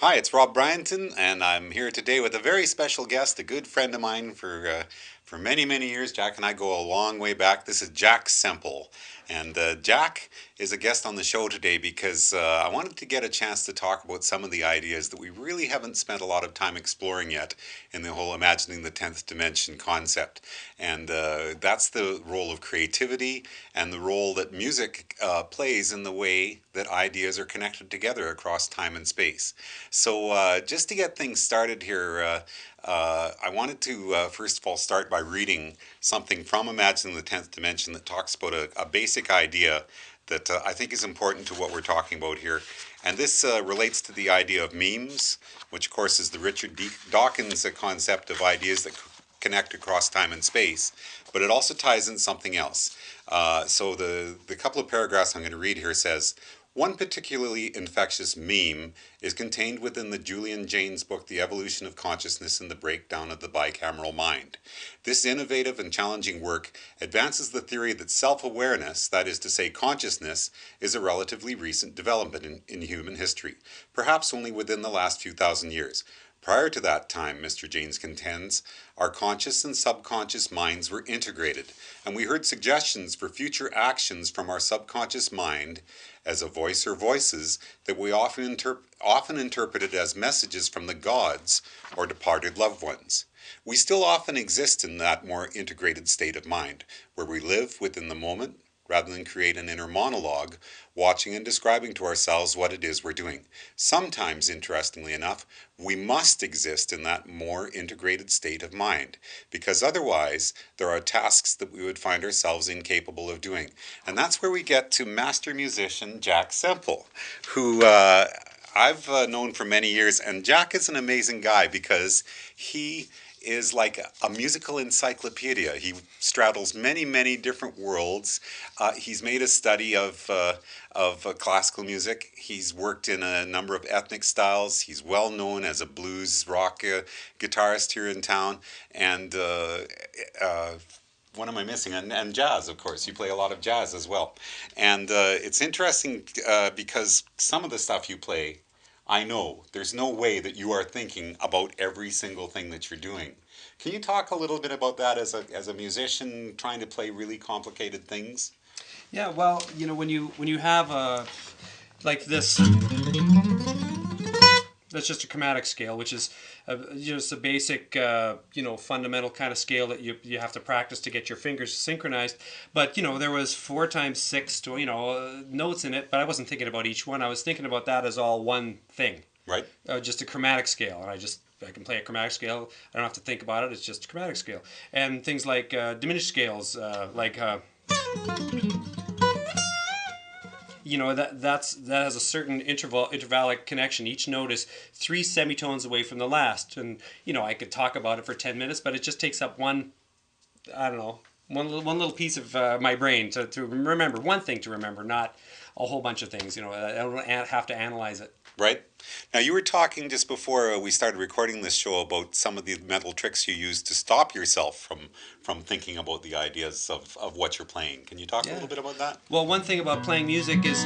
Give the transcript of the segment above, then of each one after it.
Hi, it's Rob Bryanton, and I'm here today with a very special guest, a good friend of mine for many, many years. Jack and I go a long way back. This is Jack Semple, and Jack is a guest on the show today because I wanted to get a chance to talk about some of the ideas that we really haven't spent a lot of time exploring yet in the whole imagining the 10th dimension concept. And that's the role of creativity and the role that music plays in the way that ideas are connected together across time and space. So, just to get things started here, I wanted to first of all start by reading something from Imagine the 10th Dimension that talks about a basic idea that I think is important to what we're talking about here. And this relates to the idea of memes, which, of course, is the Richard Dawkins concept of ideas that connect across time and space, but it also ties in something else. So the couple of paragraphs I'm going to read here says, one particularly infectious meme is contained within the Julian Jaynes book, The Evolution of Consciousness and the Breakdown of the Bicameral Mind. This innovative and challenging work advances the theory that self-awareness, that is to say consciousness, is a relatively recent development in human history, perhaps only within the last few thousand years. Prior to that time, Mr. Jaynes contends, our conscious and subconscious minds were integrated, and we heard suggestions for future actions from our subconscious mind as a voice or voices that we often interpreted as messages from the gods or departed loved ones. We still often exist in that more integrated state of mind, where we live within the moment, rather than create an inner monologue, watching and describing to ourselves what it is we're doing. Sometimes, interestingly enough, we must exist in that more integrated state of mind, because otherwise there are tasks that we would find ourselves incapable of doing. And that's where we get to master musician Jack Semple, who I've known for many years. And Jack is an amazing guy because he is like a musical encyclopedia. He straddles many, many different worlds. He's made a study of classical music. He's worked in a number of ethnic styles. He's well known as a blues rock guitarist here in town. And what am I missing? And jazz, of course. You play a lot of jazz as well. And it's interesting because some of the stuff you play, I know there's no way that you are thinking about every single thing that you're doing. Can you talk a little bit about that as a musician trying to play really complicated things? Yeah, well, when you have a like this, that's just a chromatic scale, which is just a basic, fundamental kind of scale that you have to practice to get your fingers synchronized. But there was 4 times 6 to notes in it, but I wasn't thinking about each one. I was thinking about that as all one thing, Right? just a chromatic scale, and I can play a chromatic scale. I don't have to think about it. It's just a chromatic scale, and things like diminished scales, like. That has a certain intervallic connection. Each note is 3 semitones away from the last, and I could talk about it for 10 minutes, but it just takes up one, I don't know, one little piece of my brain to remember one thing, to remember, not a whole bunch of things. I don't have to analyze it. Right? Now, you were talking just before we started recording this show about some of the mental tricks you use to stop yourself from thinking about the ideas of what you're playing. Can you talk a Yeah. little bit about that? Well, one thing about playing music is,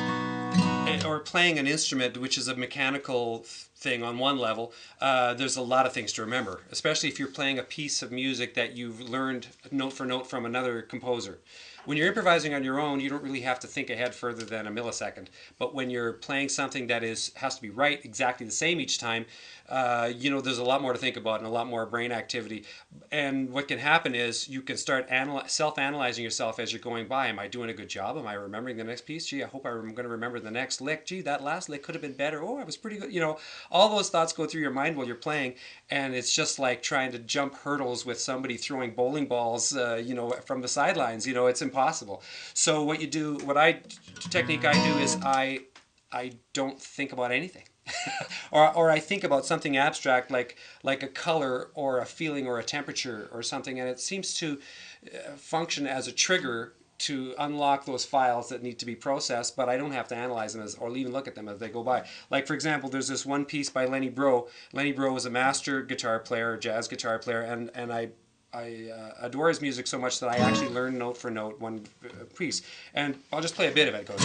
or playing an instrument, which is a mechanical thing on one level, there's a lot of things to remember, especially if you're playing a piece of music that you've learned note for note from another composer. When you're improvising on your own, you don't really have to think ahead further than a millisecond. But when you're playing something that has to be right, exactly the same each time, there's a lot more to think about and a lot more brain activity. And what can happen is you can start self-analyzing yourself as you're going by. Am I doing a good job? Am I remembering the next piece? Gee, I hope I'm going to remember the next lick. Gee, that last lick could have been better. Oh, I was pretty good. All those thoughts go through your mind while you're playing, and it's just like trying to jump hurdles with somebody throwing bowling balls, from the sidelines. It's impossible. So technique I do is I don't think about anything. or I think about something abstract like a color or a feeling or a temperature or something, and it seems to function as a trigger to unlock those files that need to be processed, but I don't have to analyze them or even look at them as they go by. Like, for example, there's this one piece by Lenny Breau. Lenny Breau is a master guitar player, jazz guitar player, and I adore his music so much that I actually learned note for note one piece. And I'll just play a bit of it. It goes.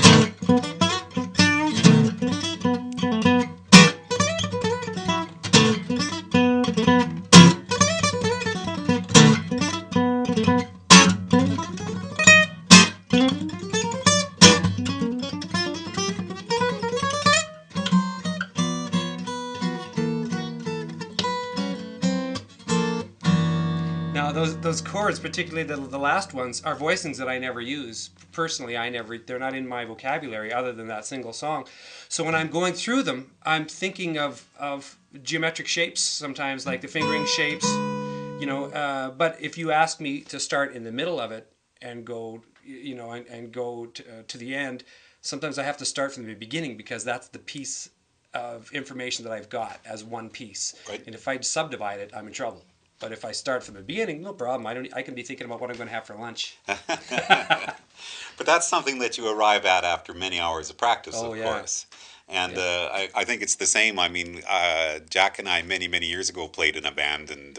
those chords, particularly the last ones, are voicings that I never use. Personally, they're not in my vocabulary other than that single song. So when I'm going through them, I'm thinking of geometric shapes sometimes, like the fingering shapes, but if you ask me to start in the middle of it and go, and go to the end, sometimes I have to start from the beginning because that's the piece of information that I've got as one piece. Right. And if I subdivide it, I'm in trouble. But if I start from the beginning, no problem. I can be thinking about what I'm going to have for lunch. But that's something that you arrive at after many hours of practice, Oh, of yeah. course. And Yeah. I think it's the same. I mean, Jack and I many years ago played in a band, and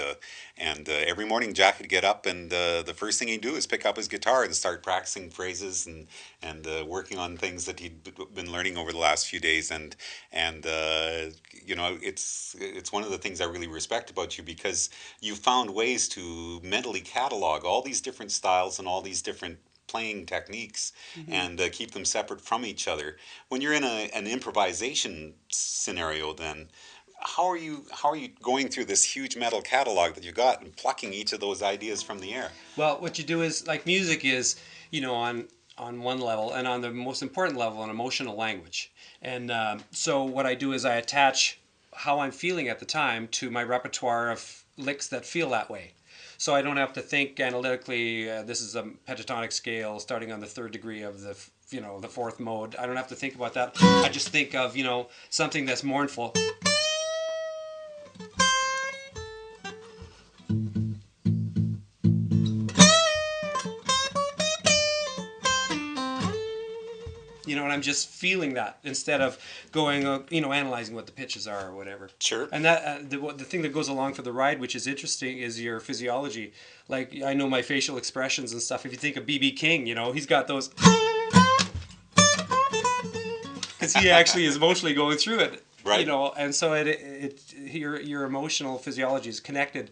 every morning Jack would get up, and the first thing he'd do is pick up his guitar and start practicing phrases and working on things that he'd been learning over the last few days. It's one of the things I really respect about you, because you found ways to mentally catalog all these different styles and all these different playing techniques, and keep them separate from each other. When you're in an improvisation scenario, then how are you going through this huge metal catalog that you got and plucking each of those ideas from the air? Well, what you do is, like, music is, on one level, and on the most important level, an emotional language. And so what I do is I attach how I'm feeling at the time to my repertoire of licks that feel that way. So I don't have to think analytically. This is a pentatonic scale starting on the third degree of the fourth mode. I don't have to think about that. I just think of something that's mournful. And I'm just feeling that instead of going, analyzing what the pitches are or whatever. Sure. And that the thing that goes along for the ride, which is interesting, is your physiology. Like, I know my facial expressions and stuff. If you think of B.B. King, he's got those, because he actually is emotionally going through it. Right. And so your emotional physiology is connected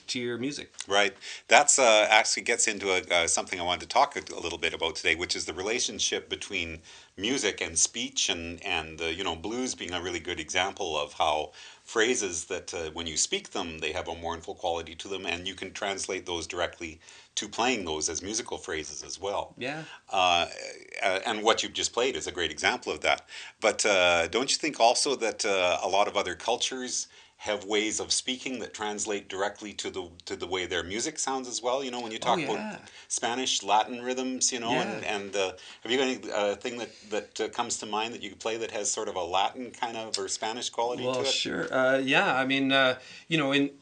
to your music. Right. That's actually gets into something I wanted to talk a little bit about today, which is the relationship between music and speech, and blues being a really good example of how phrases that when you speak them, they have a mournful quality to them, and you can translate those directly to playing those as musical phrases as well. Yeah. And what you've just played is a great example of that. But don't you think also that a lot of other cultures have ways of speaking that translate directly to the way their music sounds as well? When you Oh, talk about yeah. Spanish, Latin rhythms, Yeah. and have you got any thing that comes to mind that you could play that has sort of a Latin kind of or Spanish quality to Well, it? sure. Yeah, I mean,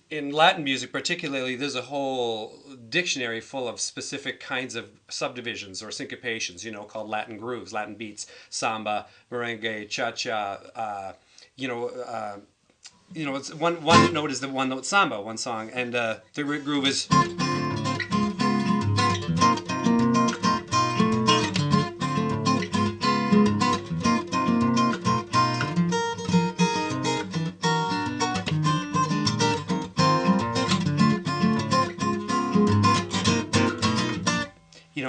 in Latin music particularly, there's a whole dictionary full of specific kinds of subdivisions or syncopations, called Latin grooves, Latin beats, samba, merengue, cha-cha. It's one note is the one note samba, one song, and the groove is.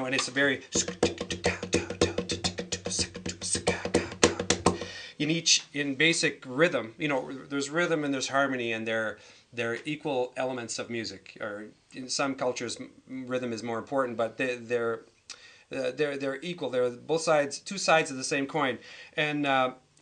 And it's a very in basic rhythm. There's rhythm and there's harmony, and they're equal elements of music. Or in some cultures, rhythm is more important, but they're equal. They're both sides, two sides of the same coin. And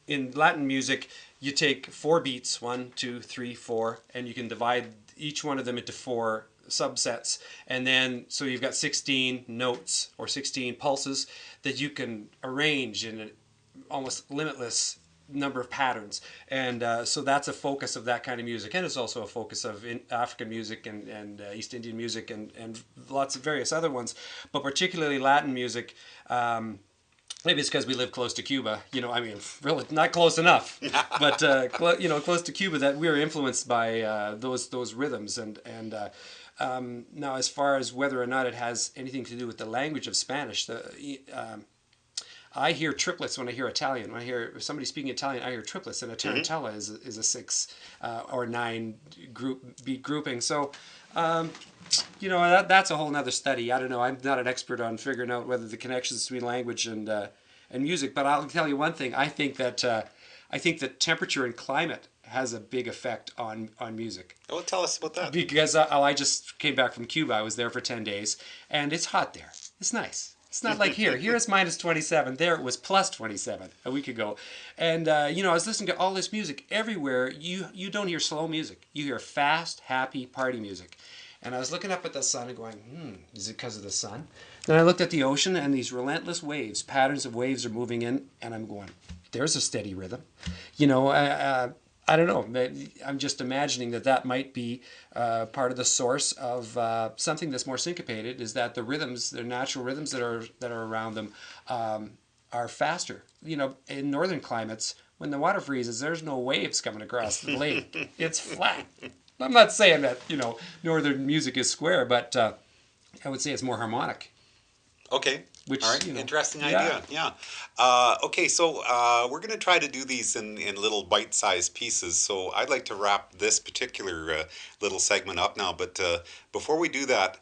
in Latin music, you take 4 beats, 1, 2, 3, 4, and you can divide each one of them into 4 subsets, and then so you've got 16 notes or 16 pulses that you can arrange in an almost limitless number of patterns. And so that's a focus of that kind of music, and it's also a focus of African music and East Indian music and lots of various other ones, but particularly Latin music. Maybe it's because we live close to Cuba, really not close enough, but close to Cuba, that we're influenced by those rhythms. And now, as far as whether or not it has anything to do with the language of Spanish, I hear triplets when I hear Italian. When I hear somebody speaking Italian, I hear triplets, and a tarantella is a 6 or 9 beat grouping. So. That's a whole nother study. I don't know. I'm not an expert on figuring out whether the connections between language and music. But I'll tell you one thing. I think that temperature and climate has a big effect on music. Well, tell us about that. Because I just came back from Cuba. I was there for 10 days, and it's hot there. It's nice. It's not like here. Here it's minus 27. There it was plus 27 a week ago. And, I was listening to all this music. Everywhere, you don't hear slow music. You hear fast, happy party music. And I was looking up at the sun and going, is it because of the sun? Then I looked at the ocean, and these relentless waves, patterns of waves are moving in, and I'm going, there's a steady rhythm. I don't know. I'm just imagining that might be part of the source of something that's more syncopated. Is that the rhythms, the natural rhythms that are around them, are faster. In northern climates, when the water freezes, there's no waves coming across the lake. It's flat. I'm not saying that northern music is square, but I would say it's more harmonic. Okay. Which, all right. Interesting idea. Yeah. Okay, so we're going to try to do these in little bite-sized pieces. So I'd like to wrap this particular little segment up now. But before we do that,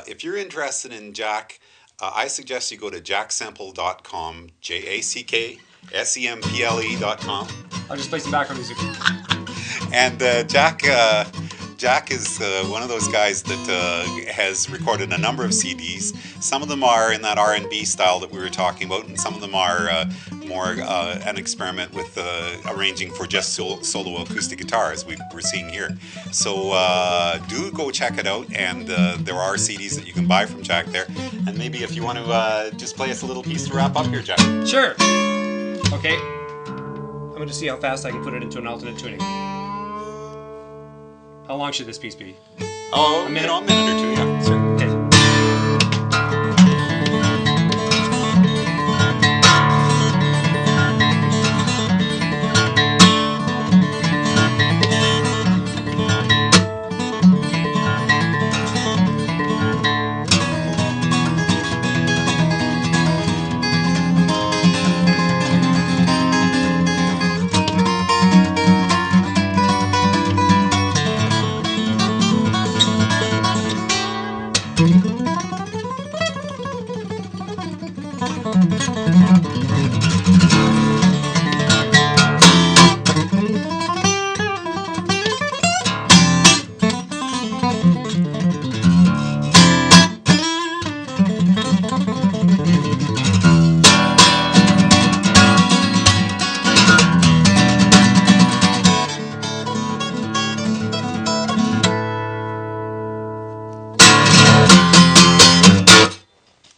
if you're interested in Jack, I suggest you go to jacksemple.com, JackSemple.com. I'll just play some background music. And Jack is one of those guys that has recorded a number of CDs. Some of them are in that R&B style that we were talking about, and some of them are more an experiment with arranging for just solo acoustic guitar, as we're seeing here. So do go check it out, and there are CDs that you can buy from Jack there. And maybe if you want to just play us a little piece to wrap up here, Jack. Sure. Okay. I'm going to see how fast I can put it into an alternate tuning. How long should this piece be? Oh, a minute or two, yeah. Sure. Okay.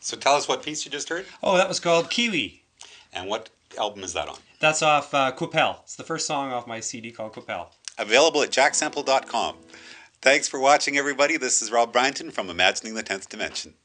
So tell us what piece you just heard. Oh, that was called Keeley. And what album is that on? That's off Quipel. It's the first song off my CD called Quipel. Available at jacksemple.com. Thanks for watching, everybody. This is Rob Bryanton from Imagining the 10th Dimension.